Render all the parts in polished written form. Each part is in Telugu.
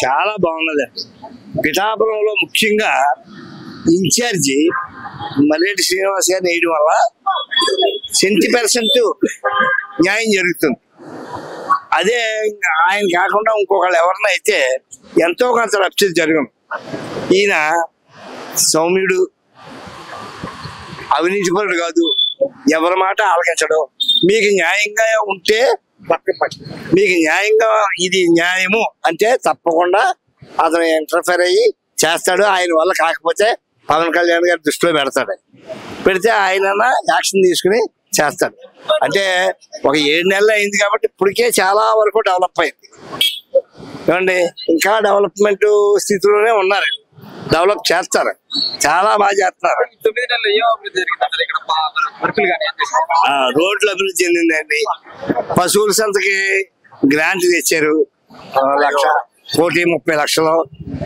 చాలా బాగున్నదండి. పిఠాపురంలో ముఖ్యంగా ఇన్ఛార్జి మర్రెడ్డి శ్రీనివాస్ గారిని వేయడం వల్ల 70% న్యాయం జరుగుతుంది. అదే ఆయన కాకుండా ఇంకొకళ్ళు ఎవరన్నా అయితే ఎంతో కొంత రక్షణ జరగదు. ఈయన సౌమ్యుడు, అవినీతిపరుడు కాదు, ఎవరి మాట ఆలకించడం. మీకు న్యాయంగా ఉంటే మీకు న్యాయంగా ఇది న్యాయము అంటే తప్పకుండా అతను ఇంటర్ఫేర్ అయ్యి చేస్తాడు. ఆయన వల్ల కాకపోతే పవన్ కళ్యాణ్ గారి దృష్టిలో పెడితే ఆయన యాక్షన్ తీసుకుని చేస్తాడు. అంటే ఒక 7 నెలలు అయింది కాబట్టి ఇప్పటికే చాలా వరకు డెవలప్ అయింది. ఏమండి, ఇంకా డెవలప్మెంట్ స్థితిలోనే ఉన్నారు. డెవలప్ చేస్తారు, చాలా బాగా చేస్తున్నారు. రోడ్లు అభివృద్ధి చెందిందండి. పశువుల సంతకి గ్రాంట్ తెచ్చారు 1,30,00,000.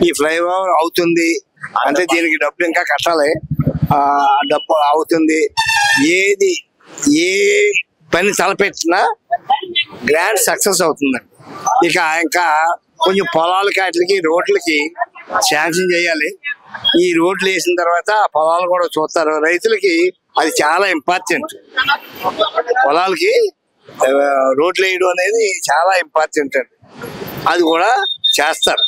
ఈ ఫ్లైఓవర్ అవుతుంది అంటే దీనికి డబ్బు ఇంకా కట్టాలి. డబ్బు అవుతుంది. ఏ పని తలపెట్టినా గ్రాంట్ సక్సెస్ అవుతుందండి. ఇక ఇంకా కొంచెం పొలాలకి వాటికి రోడ్లకి శాంక్షన్ చేయాలి. ఈ రోడ్లు వేసిన తర్వాత పొలాలు కూడా చూస్తారు. రైతులకి అది చాలా ఇంపార్టెంట్. పొలాలకి రోడ్లు వేయడం అనేది చాలా ఇంపార్టెంట్ అండి. అది కూడా చేస్తారు.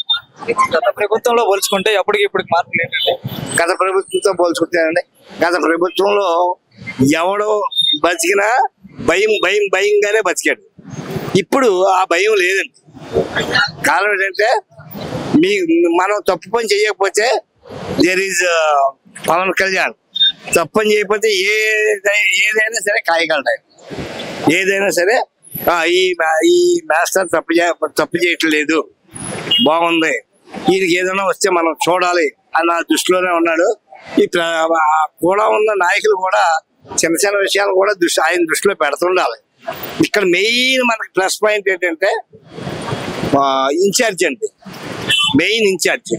గత ప్రభుత్వంలో పోల్చుకుంటే ఎప్పటికి ఇప్పుడు మార్పులు ఏంటంటే, గత ప్రభుత్వంతో పోల్చుకుంటానండి, గత ప్రభుత్వంలో ఎవడో బతికినా భయంగానే బతికాడు. ఇప్పుడు ఆ భయం లేదండి. కారణం ఏంటంటే మనం తప్పు పని చేయకపోతే దేర్ ఈజ్ పవన్ కళ్యాణ్. తప్పు పని చేయకపోతే ఏదైనా సరే కాయగలడు. ఏదైనా సరే ఈ మాస్టర్ తప్పు చేయట్లేదు, బాగుంది, ఈయనకి ఏదైనా వస్తే మనం చూడాలి అన్న దృష్టిలోనే ఉన్నాడు. ఈ కూడా ఉన్న నాయకులు కూడా చిన్న చిన్న విషయాలు కూడా ఆయన దృష్టిలో పెడుతుండాలి. ఇక్కడ మెయిన్ మనకి ప్లస్ పాయింట్ ఏంటంటే ఇన్ఛార్జ్ అండి. మెయిన్ ఇన్ఛార్జ్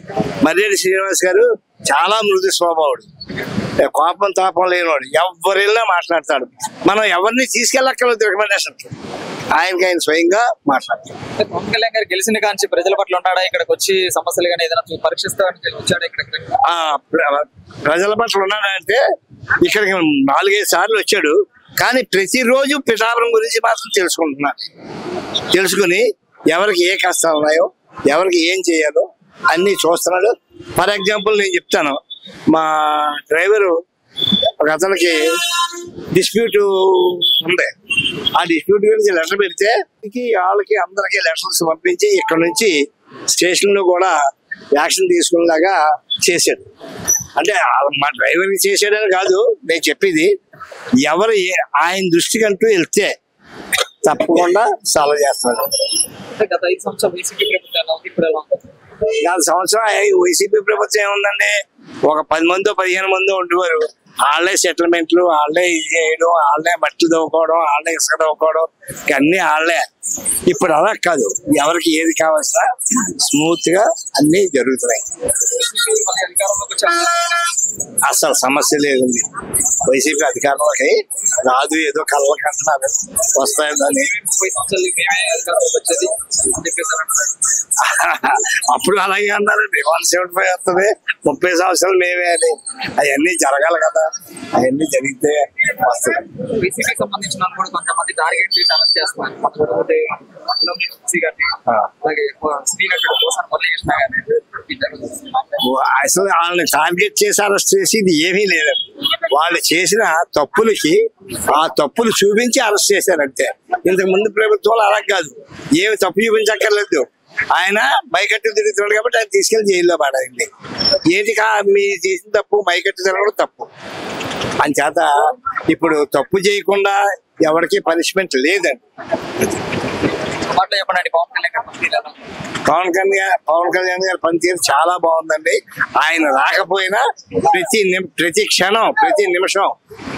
మర్రెడ్డి శ్రీనివాస్ గారు చాలా మృదు స్వభావుడు, కోపం తాపం లేనివాడు. ఎవరైనా మాట్లాడతాడు. మనం ఎవరిని తీసుకెళ్ళక్కర్లేదు రికమెండేషన్, ఆయన స్వయంగా మాట్లాడతాడు. పవన్ కళ్యాణ్ గారు గెలిచిన కాంచి ప్రజల పట్ల ఉంటాడా? ఇక్కడికి వచ్చి సమస్యలు కానీ ఏదైనా పరీక్షిస్తాడని వచ్చాడు ఇక్కడికి? ప్రజల పట్ల ఉన్నాడంటే ఇక్కడికి 4-5 సార్లు వచ్చాడు. కానీ ప్రతిరోజు పిఠాపురం గురించి మాత్రం తెలుసుకుని ఎవరికి ఏ కష్టాలు ఉన్నాయో, ఎవరికి ఏం చేయాలో అన్ని చూస్తున్నాడు. ఫర్ ఎగ్జాంపుల్ నేను చెప్తాను, మా డ్రైవరు ఒక అతనికి డిస్ప్యూట్ ఉంది. ఆ డిస్ప్యూట్ గురించి లెటర్ పెడితే వాళ్ళకి అందరికి లెటర్స్ పంపించి ఇక్కడ నుంచి స్టేషన్ లో కూడా యాక్షన్ తీసుకునేలాగా చేశాడు. అంటే మా డ్రైవర్కి చేసాడని కాదు నేను చెప్పేది, ఎవరు ఆయన దృష్టికి అంటూ వెళ్తే తప్పకుండా సాల్వ్ చేస్తున్నాడు. గత 5 సంవత్సరాలు వైసీపీ ప్రభుత్వం ఇప్పుడు ఎలా ఉంది? గత సంవత్సరం వైసీపీ ప్రభుత్వం ఏముందండి, ఒక 10 మందో 15 మందో ఉండేవారు. వాళ్ళే సెటిల్మెంట్లు, వాళ్ళే ఇది చేయడం, వాళ్ళే మట్టి దవ్వుకోవడం, వాళ్ళే ఇసుక దవ్వుకోవడం, అన్ని వాళ్ళే. ఇప్పుడు అలా కాదు, ఎవరికి ఏది కావాల్సిన స్మూత్ గా అన్ని జరుగుతున్నాయి. అసలు సమస్య లేదండి. వైసీపీ అధికారంలోకి రాదు, ఏదో కళ్ళకి అంటున్నారు వస్తాయని. అప్పుడు అలాగే అన్నారండి, 175 వస్తుంది, 30 సంవత్సరాలు మేమే అని. అవన్నీ జరగాలి కదా, అవన్నీ జరిగితే వస్తుంది. వైసీపీకి సంబంధించిన కొంతమంది టార్గెట్ చేసి అరెస్ట్ చేస్తున్నారు. అసలు వాళ్ళని టార్గెట్ చేసి అరెస్ట్ చేసేది ఏమీ లేదండి. వాళ్ళు చేసిన తప్పులకి ఆ తప్పులు చూపించి అరెస్ట్ చేశారంటే. ఇంతకు ముందు ప్రభుత్వాలు అలా కాదు, ఏమి తప్పు చూపించక్కర్లేదు. ఆయన మైకట్టు తిరుగుతున్నాడు కాబట్టి ఆయన తీసుకెళ్లి జైల్లో పడాలండి. ఏది మీరు చేసిన తప్పు మైకట్టు తిరగడం తప్పు అని చేత ఇప్పుడు తప్పు చేయకుండా ఎవరికి పనిష్మెంట్ లేదండి. పవన్ కళ్యాణ్ గారి పనితీరు చాలా బాగుందండి. ఆయన రాకపోయినా ప్రతి క్షణం ప్రతి నిమిషం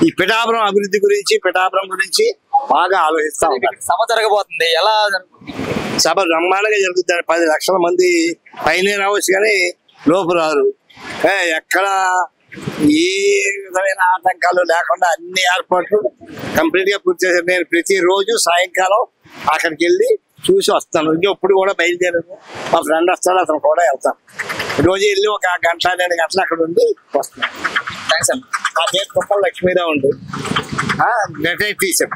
ఈ పిఠాపురం అభివృద్ధి గురించి, పిఠాపురం గురించి బాగా ఆలోచిస్తా ఉంటారు. సభ జరగబోతుంది, ఎలా సభ బ్రహ్మాండంగా జరుగుతుంది. 10 లక్షల మంది పైన రావచ్చు కానీ లోపు రారు. ఎక్కడ ఏ విధమైన ఆటంకాలు లేకుండా అన్ని ఏర్పాట్లు కంప్లీట్ గా పూర్తి చేశారు. నేను ప్రతిరోజు సాయంకాలం అక్కడికి వెళ్ళి చూసి వస్తాను. ఇప్పుడు కూడా బయలుదేరాను. మా ఫ్రెండ్ వస్తాడు, అతను కూడా వెళ్తాను. రోజు వెళ్ళి ఒక గంట 2 గంటలు అక్కడ ఉండి వస్తాను. థ్యాంక్స్ అండి. నా పేరు కుప్పల లక్ష్మీరావు అండి. Retire teacher.